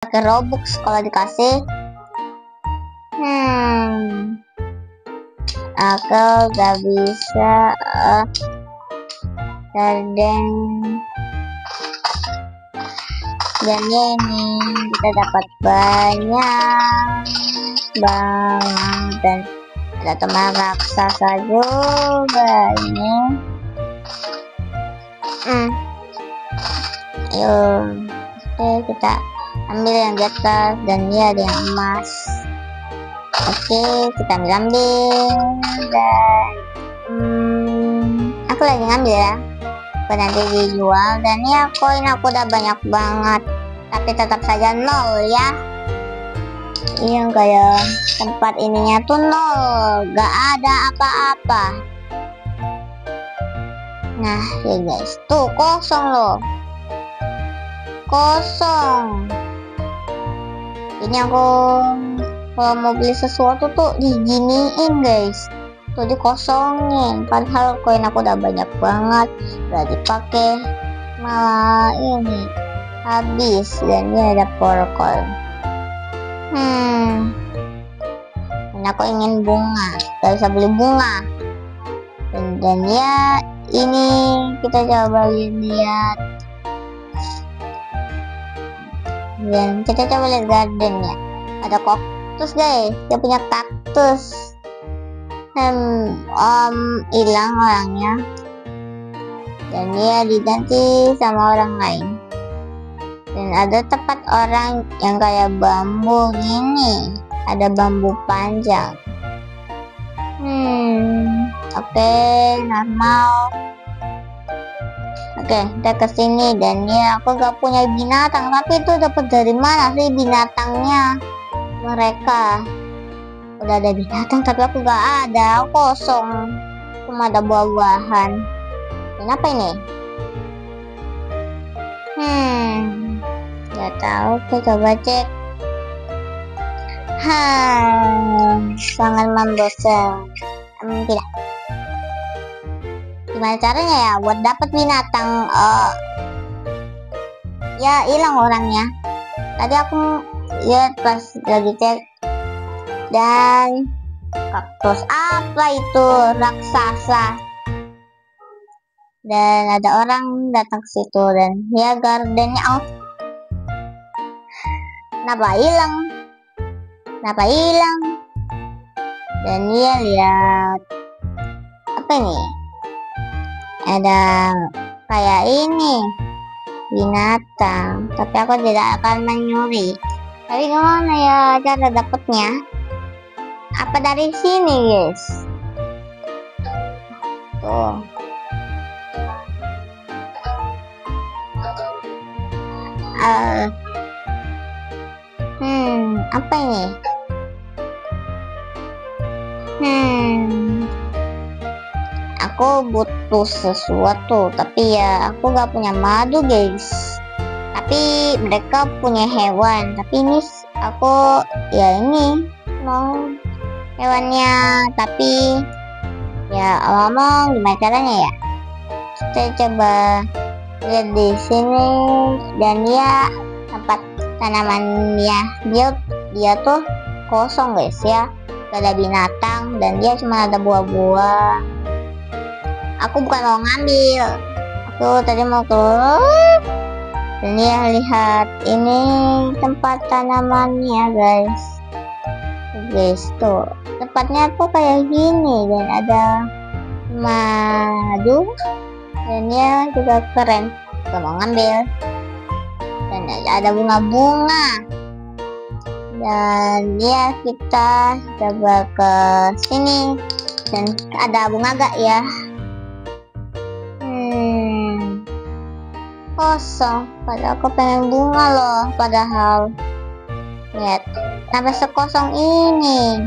pakai Robux kalau dikasih. Aku gak bisa dan ini kita dapat banyak banget, dan ada teman raksasa juga ini. Ayo, oke, kita ambil yang di atas, dan dia ada yang emas. Oke, kita ambil dan aku lagi ngambil ya, nanti dijual. Dan ya, koin aku udah banyak banget, tapi tetap saja nol ya. Yang kayak tempat ininya tuh nol, gak ada apa-apa. Nah ya guys, tuh kosong loh, kosong. Ini aku kalau mau beli sesuatu tuh diginiin guys, tuh dikosongin, padahal koin aku udah banyak banget, udah dipakai, malah ini habis. Dan ini ada power coin. Dan aku ingin bunga, gak bisa beli bunga. Dan ya, ini kita coba lihat, dan kita coba lihat gardennya. Ada kaktus guys, dia punya kaktus. Hilang orangnya, dan dia diganti sama orang lain. Dan ada tempat orang yang kayak bambu ini, ada bambu panjang. Oke, normal. Oke, kita kesini, dan ya aku gak punya binatang. Tapi itu dapat dari mana sih binatangnya? Mereka udah ada binatang, tapi aku gak ada, kosong. Cuma ada buah-buahan. Dan apa ini? Gak tahu, kita coba cek. Sangat membosankan. Tidak. Gimana caranya ya buat dapat binatang? Ya hilang orangnya. Tadi aku lihat pas lagi cek, dan kaktus apa itu, raksasa. Dan ada orang datang ke situ, dan ya gardennya kenapa hilang? Dan dia lihat apa ini, ada kayak ini binatang, tapi aku tidak akan menyuri. Tapi gimana ya cara dapatnya? Apa dari sini guys? Tuh. Apa ini? Aku butuh sesuatu, tapi ya aku gak punya madu guys. Tapi mereka punya hewan, tapi ini aku ya ini mau hewannya. Tapi ya ngomong gimana caranya ya? Kita coba lihat di sini, dan ya tempat tanamannya dia tuh kosong guys ya, gak ada binatang, dan dia cuma ada buah-buah. Aku bukan mau ngambil, aku tadi mau keluar. Dan ya lihat ini tempat tanamannya guys, tuh tempatnya tuh kayak gini, dan ada madu, dan ya juga keren. Aku mau ngambil, dan ada bunga-bunga. Dan ya kita coba ke sini, dan ada bunga gak ya? Kosong, padahal aku pengen bunga loh. Padahal lihat kenapa sekosong ini.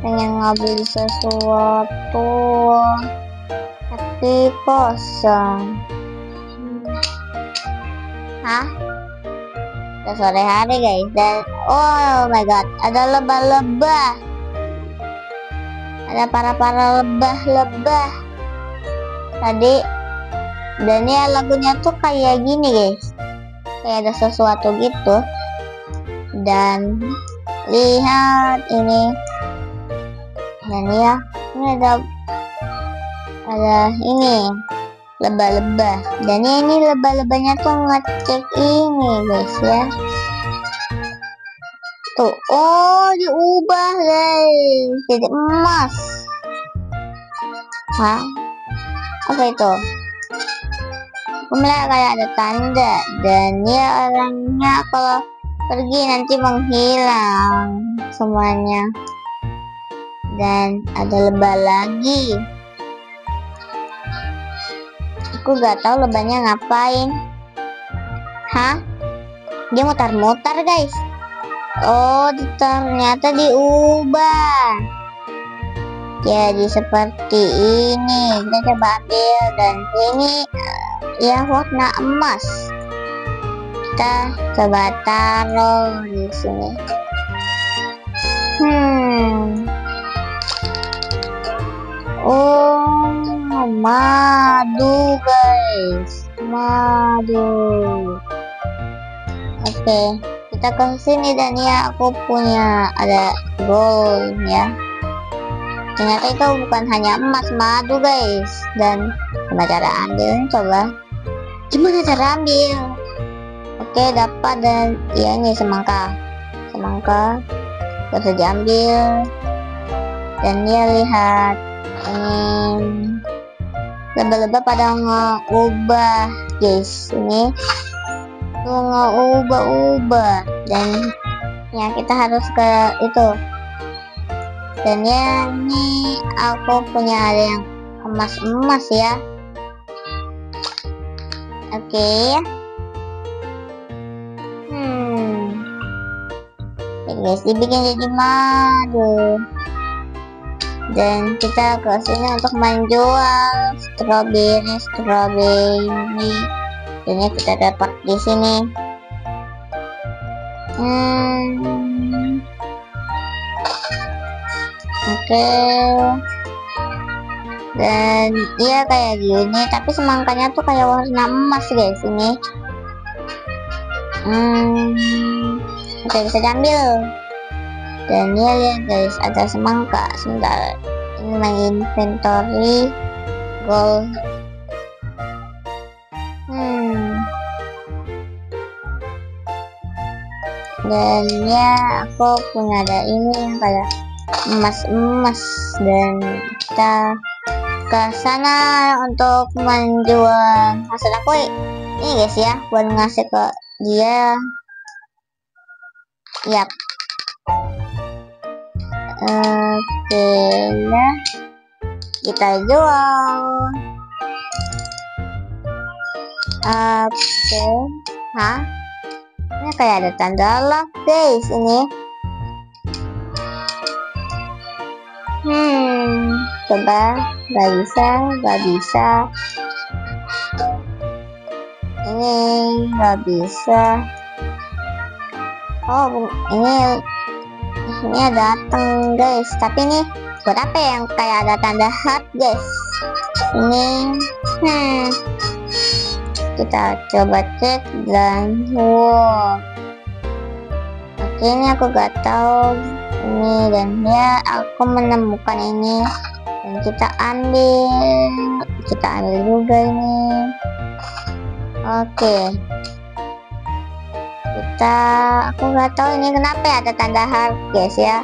Pengen ngambil sesuatu tapi kosong. Udah sore hari guys, dan oh my god, ada lebah-lebah, ada para lebah-lebah. Tadi Dan ya lagunya tuh kayak gini guys, kayak ada sesuatu gitu. Dan lihat ini, dan ya ini ada ini lebah-lebah, dan ya ini lebah-lebahnya tuh ngecek ini guys ya. Tuh, oh diubah guys jadi emas. Hah? Apa itu? Aku melihat kayak ada tanda, dan ya orangnya kalau pergi nanti menghilang semuanya. Dan ada lebah lagi. Aku gak tahu lebahnya ngapain. Hah? Dia mutar-mutar guys. Oh, ternyata diubah jadi seperti ini. Kita coba ambil, dan ini ya warna emas. Kita coba taruh di sini. Oh, madu guys, madu. Oke, kita ke sini, dan ya aku punya ada gold ya. Ternyata itu bukan hanya emas, madu guys. Dan gimana cara ambilnya? Coba gimana cara ambil? Oke, dapat, dan ya ini semangka bisa diambil. Dan ya lihat ini lebah-lebah pada ngeubah guys, ini tuh ngeubah, dan ya kita harus ke itu. Dan ya ini aku punya ada yang emas ya. Oke. Guys, dibikin jadi madu. Dan kita ke sini untuk menjual strawberry. Ini kita dapat di sini. Oke. Dan dia kayak gini, tapi semangkanya tuh kayak warna emas guys ini. Oke, bisa diambil. Dan ya lihat guys, ada semangka. Sebentar, ini main inventory gold. Dan ya aku punya ada ini yang kayak emas, dan kita ke sana untuk menjual hasil aku ini guys ya, buat ngasih ke dia. Yap. Oke ya, kita jual. Oke. Hah? Ini kayak ada tanda lock guys ini. Coba, gak bisa. Ini gak bisa. Oh, ini datang guys, tapi ini buat apa yang kayak ada tanda heart guys? Ini kita coba cek, dan wow. Oke, ini aku gak tahu ini, dan ya aku menemukan ini, dan kita ambil juga ini. Oke, aku nggak tahu ini kenapa ya ada tanda heart guys ya,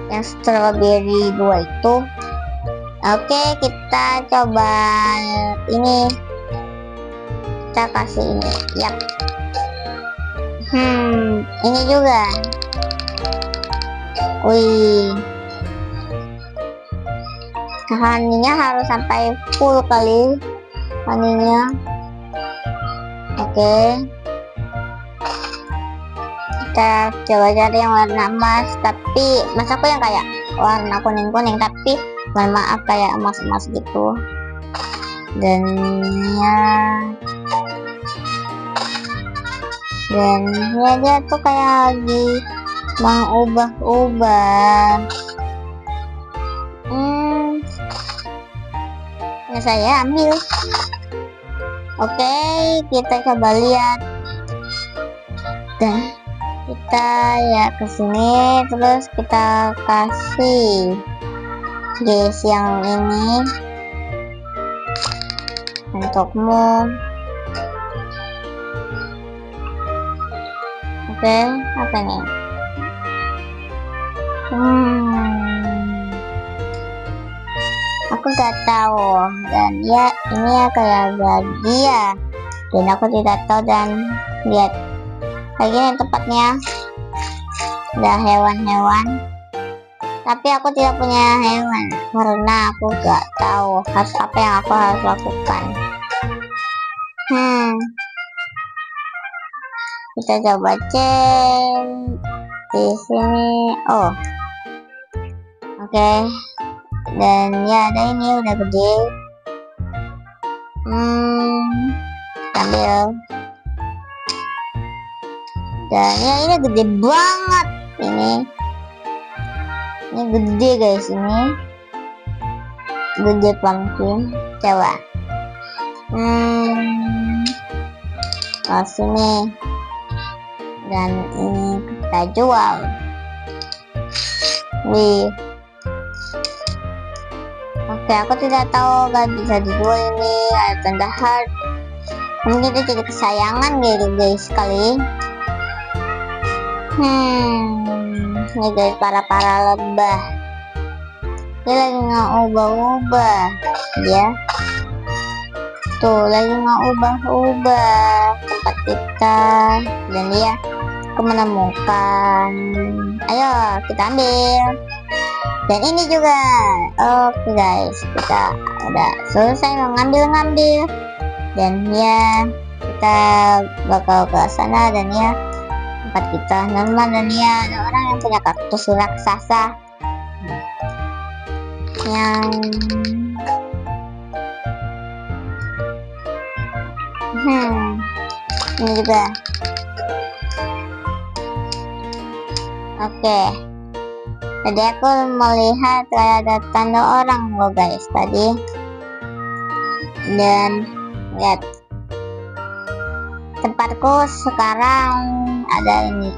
yang strawberry 2 itu. Oke, kita coba ini, kita kasih ini. Yap. Ini juga. Wih, honey-nya harus sampai full kali honey-nya. Oke, kita coba cari yang warna emas, tapi mas aku yang kayak warna kuning-kuning, tapi mohon maaf kayak emas-emas gitu. Dan ya dia tuh kayak lagi mengubah-ubah. Ya saya ambil. Oke, kita coba lihat dan kita ya ke sini, terus kita kasih guys yang ini untukmu. Oke, apa nih? Aku gak tahu, dan ya ini ya kayak jadi ya, dan aku tidak tahu. Dan lihat kayak gini tempatnya, ada hewan-hewan, tapi aku tidak punya hewan karena aku gak tahu harus apa yang aku harus lakukan. Kita coba cek di sini. Oh, oke. Dan ya ada ini udah gede. Ambil. Dan ya ini gede banget ini gede guys, ini gede pumpkin. Coba ke sini, dan ini kita jual. Wih, oke, aku tidak tahu gak bisa dijual ini, ada tanda heart. Mungkin itu jadi kesayangan gitu guys sekali. Ini guys, para lebah, dia lagi ngubah-ubah ya. Tuh lagi ubah tempat kita, dan dia aku menemukan. Ayo kita ambil. Dan ini juga. Oke guys, kita udah selesai mengambil. Dan ya kita bakal ke sana, dan ya tempat kita normal. Dan ya ada orang yang punya kaktus raksasa yang ini juga. Oke, tadi aku melihat ada tanda orang loh guys tadi, dan lihat tempatku sekarang ada ini.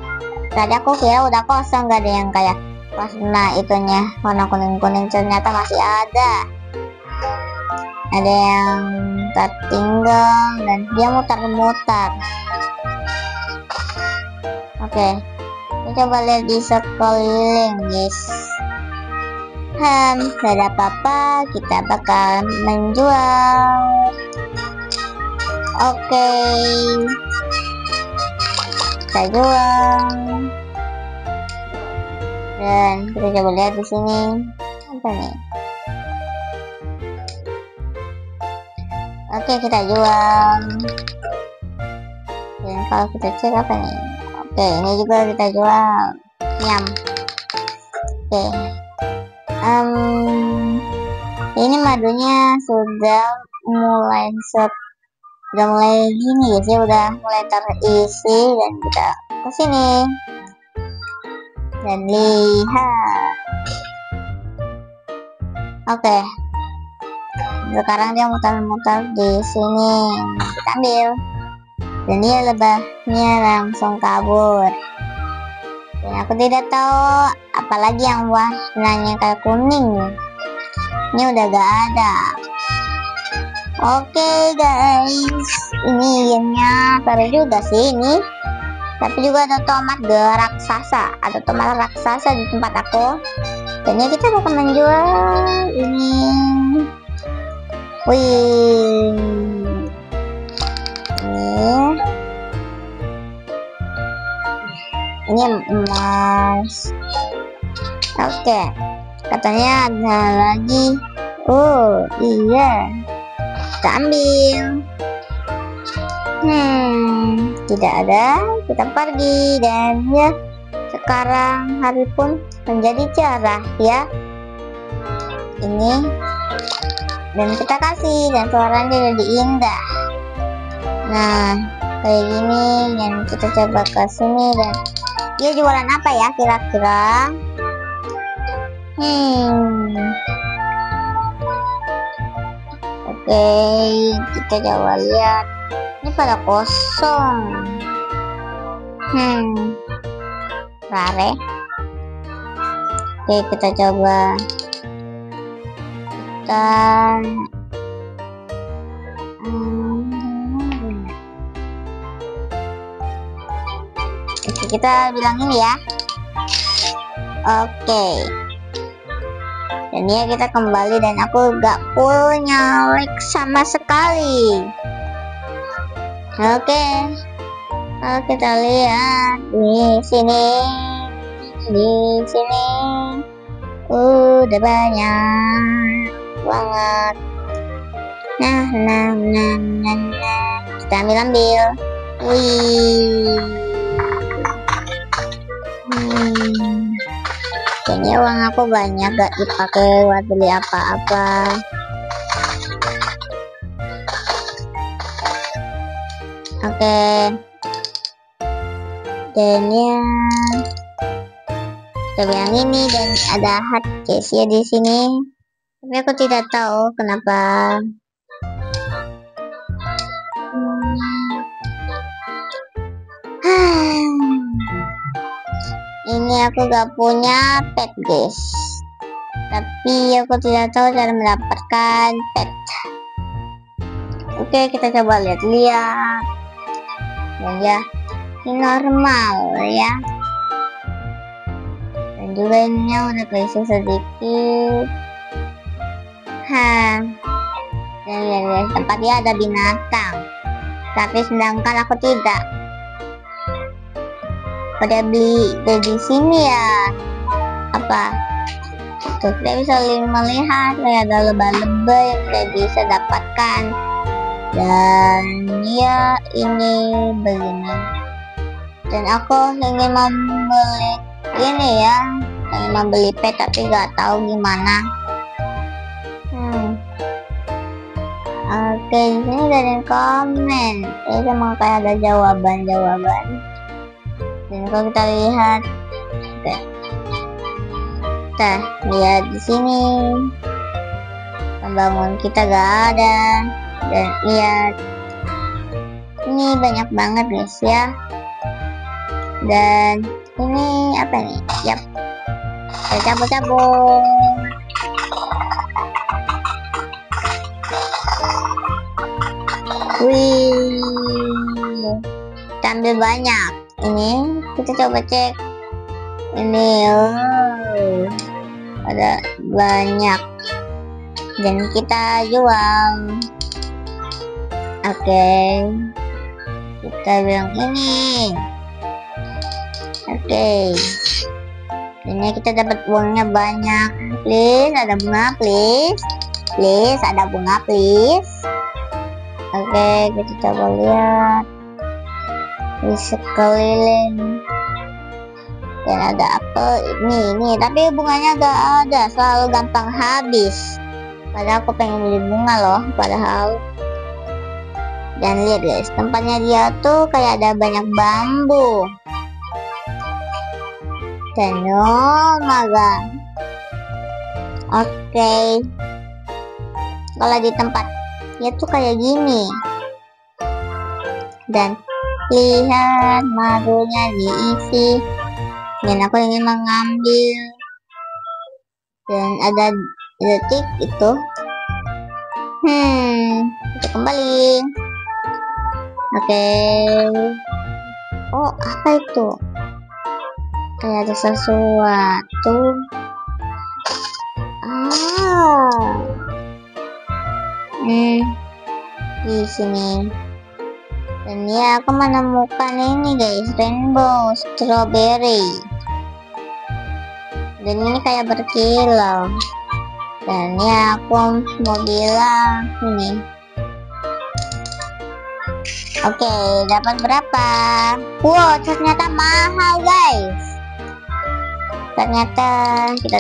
Tadi aku kira udah kosong, gak ada yang kayak warna itunya, warna kuning-kuning, ternyata masih ada yang tertinggal, dan dia muter-muter. Oke, kita coba lihat di sekeliling guys. Gak ada apa-apa, kita bakal menjual. Oke, kita jual. Dan kita coba lihat di sini apa nih. Oke, kita jual. Dan kalau kita cek apa nih? Oke, ini juga kita jual. Nyam. Oke. Ini madunya sudah mulai gini guys ya, udah mulai terisi, dan kita kesini dan lihat. Oke, sekarang dia muter-muter di sini, kita ambil, dan dia lebahnya langsung kabur. Dan aku tidak tahu apalagi yang warnanya kayak kuning, ini udah gak ada. Oke guys, ini gamenya seru juga sih ini. Tapi juga ada tomat raksasa, di tempat aku. Dan ya kita bakal menjual ini. Wih, ini emas. Oke, katanya ada lagi. Oh iya, kita ambil. Tidak ada, kita pergi. Dan ya sekarang hari pun menjadi cerah ya ini, dan kita kasih, dan suaranya jadi indah. Nah kayak gini, dan kita coba ke sini. Dan dia jualan apa ya kira-kira? Oke, kita coba lihat. Ini pada kosong. Rare. Oke, kita coba. Oke, kita bilang ini ya. Oke. Dan ya kita kembali dan aku gak punya lag sama sekali. Oke. Kita lihat di sini. Udah banyak banget. Nah. Kita ambil. Wih. Kayaknya uang aku banyak, gak dipakai buat beli apa-apa. Oke. Dan ya, kita bilang ini dan ada hat guys ya di sini. Tapi aku tidak tahu kenapa. Ini aku gak punya pet guys, tapi aku tidak tahu cara mendapatkan pet. Oke, kita coba lihat-lihat. Dan ya, ini normal ya. Dan juga ininya udah keisi sedikit. Dan lihat tempatnya ada binatang, tapi sedangkan aku tidak. Pada beli di sini ya, apa tuh kita bisa melihat kayak ada lebah-lebah yang kita bisa dapatkan. Dan ya ini begini, dan aku ingin membeli ini ya, ingin membeli pet tapi nggak tahu gimana. Oke, di sini ada komen, ini emang kayak ada jawaban. Dan kalau kita lihat, kita lihat di sini pembangun kita gak ada. Dan lihat ini banyak banget guys ya. Dan ini apa nih? Yap, kita cabut. Wih, kita ambil banyak. Ini kita coba cek. Ini ada banyak dan kita jual. Oke, kita bilang ini. Oke, ini kita dapat uangnya banyak. Please ada bunga, please ada bunga, please. Oke, kita coba lihat di sekeliling. Dan ada apel ini, tapi bunganya gak ada, selalu gampang habis. Padahal aku pengen beli bunga loh, padahal. Dan lihat guys, tempatnya dia tuh kayak ada banyak bambu. Dan oh my god. Oke. Kalau di tempat dia tuh kayak gini. Dan lihat madunya diisi. Dan aku ingin mengambil. Dan ada detik itu. Kita kembali. Oke. Oh, apa itu? Kayak ada sesuatu. Di sini. Dan ya aku menemukan ini guys, rainbow strawberry. Dan ini kayak berkilau. Dan ya aku mau bilang ini. Oke, dapat berapa? Wow, ternyata mahal guys. Ternyata kita